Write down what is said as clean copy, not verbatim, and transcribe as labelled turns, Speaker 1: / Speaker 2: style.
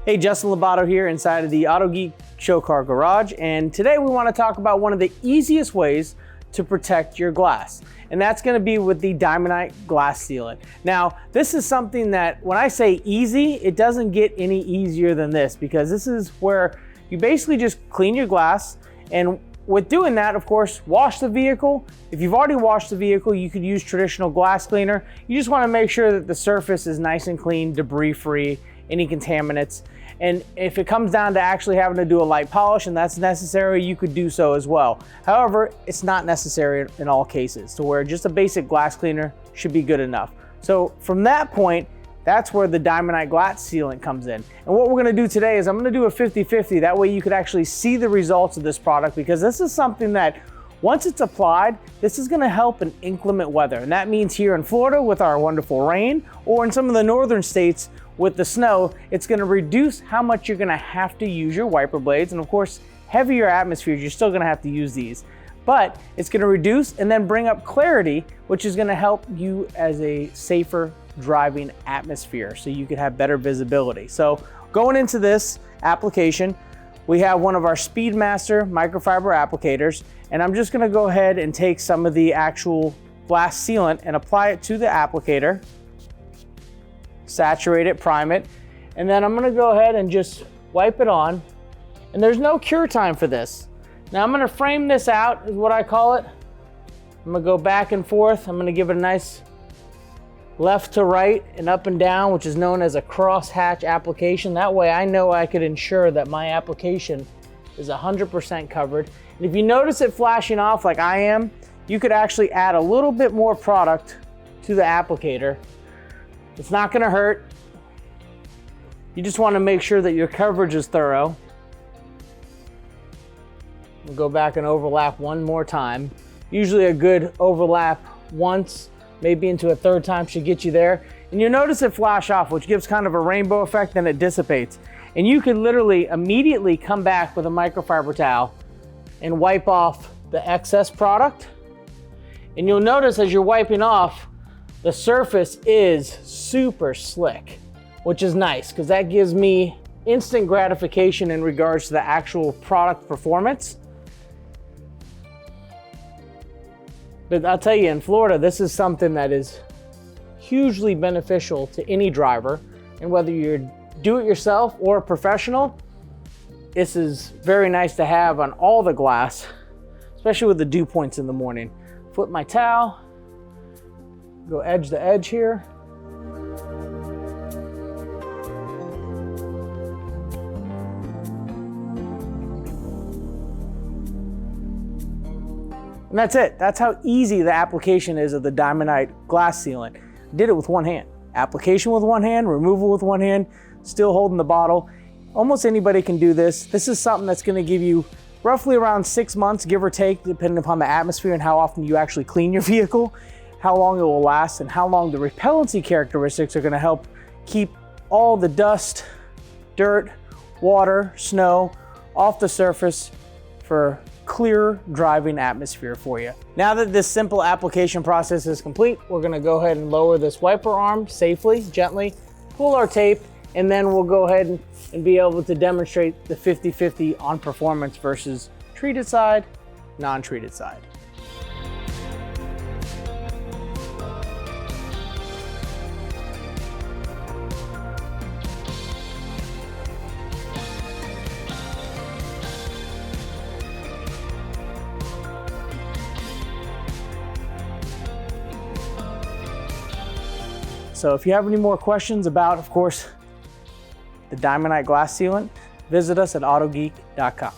Speaker 1: Hey, Justin Lobato here inside of the Autogeek Show Car Garage, and today we want to talk about one of the easiest ways to protect your glass, and that's going to be with the Diamondite Glass Sealant. Now, this is something that when I say easy, it doesn't get any easier than this, because this is where you basically just clean your glass, and with doing that, of course, wash the vehicle. If you've already washed the vehicle, you could use traditional glass cleaner. You just want to make sure that the surface is nice and clean, debris-free, any contaminants. And if it comes down to actually having to do a light polish and that's necessary, you could do so as well. However, it's not necessary in all cases, to where just a basic glass cleaner should be good enough. So from that point, that's where the Diamondite Glass Sealant comes in. And what we're gonna do today is I'm gonna do a 50-50. That way you could actually see the results of this product, because this is something that once it's applied, this is gonna help in inclement weather. And that means here in Florida with our wonderful rain, or in some of the northern states with the snow, it's gonna reduce how much you're gonna have to use your wiper blades. And of course, heavier atmospheres, you're still gonna have to use these. But it's gonna reduce and then bring up clarity, which is gonna help you as a safer driving atmosphere, so you could have better visibility. So going into this application, we have one of our Speedmaster microfiber applicators, and I'm just gonna go ahead and take some of the actual glass sealant and apply it to the applicator. Saturate it, prime it, and then I'm gonna go ahead and just wipe it on. And there's no cure time for this. Now I'm gonna frame this out, is what I call it. I'm gonna go back and forth. I'm gonna give it a nice left to right and up and down, which is known as a crosshatch application. That way I know I could ensure that my application is 100% covered. And if you notice it flashing off like I am, you could actually add a little bit more product to the applicator. It's not gonna hurt. You just wanna make sure that your coverage is thorough. We'll go back and overlap one more time. Usually a good overlap once, maybe into a third time should get you there. And you'll notice it flash off, which gives kind of a rainbow effect, and it dissipates. And you can literally immediately come back with a microfiber towel and wipe off the excess product. And you'll notice as you're wiping off, the surface is super slick, which is nice because that gives me instant gratification in regards to the actual product performance. But I'll tell you, in Florida, this is something that is hugely beneficial to any driver. And whether you're do-it-yourself or a professional, this is very nice to have on all the glass, especially with the dew points in the morning. Flip my towel. Go edge to edge here. And that's it. That's how easy the application is of the Diamondite Glass Sealant. Did it with one hand. Application with one hand, removal with one hand, still holding the bottle. Almost anybody can do this. This is something that's gonna give you roughly around 6 months, give or take, depending upon the atmosphere and how often you actually clean your vehicle, how long it will last, and how long the repellency characteristics are gonna help keep all the dust, dirt, water, snow off the surface for clear driving atmosphere for you. Now that this simple application process is complete, we're gonna go ahead and lower this wiper arm safely, gently, pull our tape, and then we'll go ahead and be able to demonstrate the 50-50 on performance versus treated side, non-treated side. So if you have any more questions about, of course, the Diamondite Glass Sealant, visit us at autogeek.com.